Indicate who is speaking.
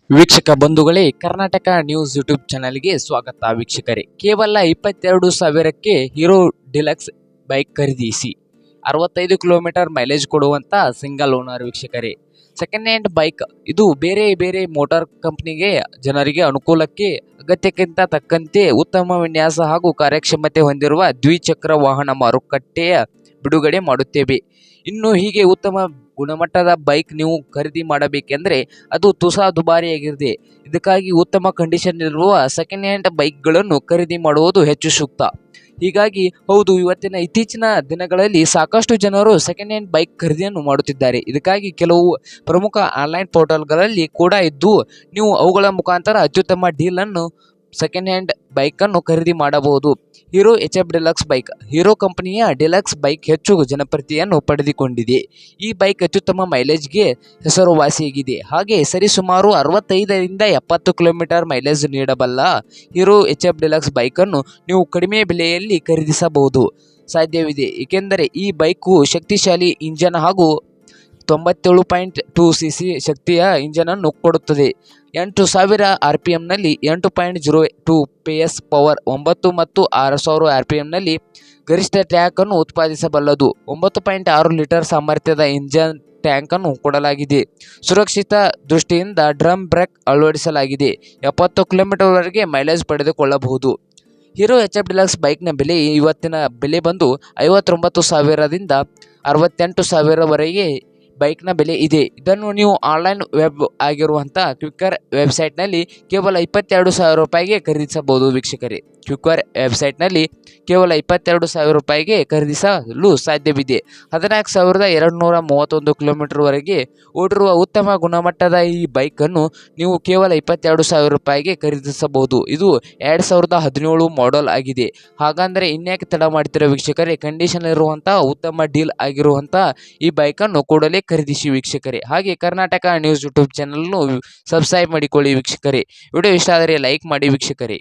Speaker 1: ವೀಕ್ಷಕ ಬಂಧುಗಳೇ, Karnataka news YouTube ಚಾನಲ್ಗೆ ಸ್ವಾಗತ. ವೀಕ್ಷಕರೇ, ಕೇವಲ 22,000ಕ್ಕೆ ಹೀರೋ ಡಿಲಕ್ಸ್ ಬೈಕ್ ಖರೀದಿಸಿ. 65 ಕಿಲೋಮೀಟರ್ ಮೈಲೇಜ್ ಕೊಡುವಂತ ಸಿಂಗಲ್ ಓನರ್. ವೀಕ್ಷಕರೇ, ಸೆಕೆಂಡ್ ಹ್ಯಾಂಡ್ ಬೈಕ್ ಇದು ಬೇರೆ ಬೇರೆ ಮೋಟಾರ್ ಕಂಪನಿಗೆ ಜನರಿಗೆ ಅನುಕೂಲಕ್ಕೆ ಅಗತ್ಯಕ್ಕಿಂತ ತಕ್ಕಂತೆ ಉತ್ತಮ ವಿನ್ಯಾಸ ಹಾಗೂ ಕಾರ್ಯಕ್ಷಮತೆ ಹೊಂದಿರುವ ದ್ವಿಚಕ್ರ ವಾಹನ ಮಾರುಕಟ್ಟೆಯ ಬಿಡುಗಡೆ ಮಾಡುತ್ತೇವೆ. ಇನ್ನು ಹೀಗೆ ಉತ್ತಮ ಗುಣಮಟ್ಟದ ಬೈಕ್ ನೀವು ಖರೀದಿ ಮಾಡಬೇಕೆಂದರೆ ಅದು ತುಸಾ ದುಬಾರಿಯಾಗಿದೆ. ಇದಕ್ಕಾಗಿ ಉತ್ತಮ ಕಂಡೀಷನ್ ಇರುವ ಸೆಕೆಂಡ್ ಹ್ಯಾಂಡ್ ಬೈಕ್ಗಳನ್ನು ಖರೀದಿ ಮಾಡುವುದು ಹೆಚ್ಚು ಸೂಕ್ತ. ಹೀಗಾಗಿ ಹೌದು, ಇತ್ತೀಚಿನ ದಿನಗಳಲ್ಲಿ ಸಾಕಷ್ಟು ಜನರು ಸೆಕೆಂಡ್ ಹ್ಯಾಂಡ್ ಬೈಕ್ ಖರೀದಿಯನ್ನು ಮಾಡುತ್ತಿದ್ದಾರೆ. ಇದಕ್ಕಾಗಿ ಕೆಲವು ಪ್ರಮುಖ ಆನ್ಲೈನ್ ಪೋರ್ಟಲ್ಗಳಲ್ಲಿ ಕೂಡ ಇದ್ದು ನೀವು ಅವುಗಳ ಮುಖಾಂತರ ಅತ್ಯುತ್ತಮ ಡೀಲನ್ನು ಸೆಕೆಂಡ್ ಹ್ಯಾಂಡ್ ಬೈಕನ್ನು ಖರೀದಿ ಮಾಡಬಹುದು. Hero HF deluxe bike. Hero ಕಂಪನಿಯ ಡಿಲಕ್ಸ್ ಬೈಕ್ ಹೆಚ್ಚು ಜನಪ್ರಿಯತೆಯನ್ನು ಪಡೆದುಕೊಂಡಿದೆ. ಈ ಬೈಕ್ ಅತ್ಯುತ್ತಮ ಮೈಲೇಜ್ಗೆ ಹೆಸರುವಾಸಿಯಾಗಿದೆ. ಹಾಗೆ ಸರಿಸುಮಾರು 65ರಿಂದ 70 ಕಿಲೋಮೀಟರ್ ಮೈಲೇಜ್ ನೀಡಬಲ್ಲ ಹೀರೋ HF ಡಿಲಕ್ಸ್ ಬೈಕನ್ನು ನೀವು ಕಡಿಮೆ ಬೆಲೆಯಲ್ಲಿ ಖರೀದಿಸಬಹುದು ಸಾಧ್ಯವಿದೆ. ಏಕೆಂದರೆ ಈ ಬೈಕು ಶಕ್ತಿಶಾಲಿ ಇಂಜನ್ ಹಾಗೂ 97.2 cc ಶಕ್ತಿಯ ಇಂಜನನ್ನು ಕೊಡುತ್ತದೆ. 8,000 RPMನಲ್ಲಿ 8.02 PS ಪವರ್, 9 ಮತ್ತು 6,000 RPMನಲ್ಲಿ ಗರಿಷ್ಠ ಟ್ರ್ಯಾಕ್ ಅನ್ನು ಉತ್ಪಾದಿಸಬಲ್ಲದು. 9.6 ಲೀಟರ್ ಸಾಮರ್ಥ್ಯದ ಇಂಜನ್ ಟ್ಯಾಂಕ್ ಅನ್ನು ಕೊಡಲಾಗಿದೆ. ಸುರಕ್ಷಿತ ದೃಷ್ಟಿಯಿಂದ ಡ್ರಮ್ ಬ್ರೇಕ್ ಅಳವಡಿಸಲಾಗಿದೆ. 70 ಕಿಲೋಮೀಟರ್ವರೆಗೆ ಮೈಲೇಜ್ ಪಡೆದುಕೊಳ್ಳಬಹುದು. ಹೀರೋ HF ಡಿಲಕ್ಸ್ ಬೈಕ್ನ ಬೆಲೆ ಇವತ್ತಿನ ಬೆಲೆ ಬಂದು 59,000ದಿಂದ 68,000ವರೆಗೆ ಬೈಕ್ನ ಬೆಲೆ ಇದೆ. ಇದನ್ನು ನೀವು ಆನ್ಲೈನ್ ವೆಬ್ ಆಗಿರುವಂಥ ಕ್ವಿಕ್ಕರ್ ವೆಬ್ಸೈಟ್ನಲ್ಲಿ ಕೇವಲ 22,000 ರೂಪಾಯಿಗೆ ಖರೀದಿಸಬಹುದು. ವೀಕ್ಷಕರೇ, ಕ್ವಿಕ್ಕರ್ ವೆಬ್ಸೈಟ್ನಲ್ಲಿ ಕೇವಲ 22,000 ರೂಪಾಯಿಗೆ ಖರೀದಿಸಲು ಸಾಧ್ಯವಿದೆ. 14,231 ಕಿಲೋಮೀಟರ್ವರೆಗೆ ಓಡಿರುವ ಉತ್ತಮ ಗುಣಮಟ್ಟದ ಈ ಬೈಕನ್ನು ನೀವು ಕೇವಲ 22,000 ರೂಪಾಯಿಗೆ ಖರೀದಿಸಬಹುದು. ಇದು 2017 ಮಾಡೆಲ್ ಆಗಿದೆ. ಹಾಗಂದರೆ ಇನ್ಯಾಕೆ ತಡ ಮಾಡ್ತಿರೋ ವೀಕ್ಷಕರೇ, ಕಂಡೀಷನ್ ಇರುವಂಥ ಉತ್ತಮ ಡೀಲ್ ಆಗಿರುವಂಥ ಈ ಬೈಕನ್ನು ಕೂಡಲೇ ಖರೀದಿಸಿ ವೀಕ್ಷಕರೇ. ಹಾಗೆ ಕರ್ನಾಟಕ ನ್ಯೂಸ್ ಯೂಟ್ಯೂಬ್ ಚಾನಲ್ನು ಸಬ್ಸ್ಕ್ರೈಬ್ ಮಾಡಿಕೊಳ್ಳಿ ವೀಕ್ಷಕರೇ. ವಿಡಿಯೋ ಇಷ್ಟ ಆದರೆ ಲೈಕ್ ಮಾಡಿ ವೀಕ್ಷಕರೇ.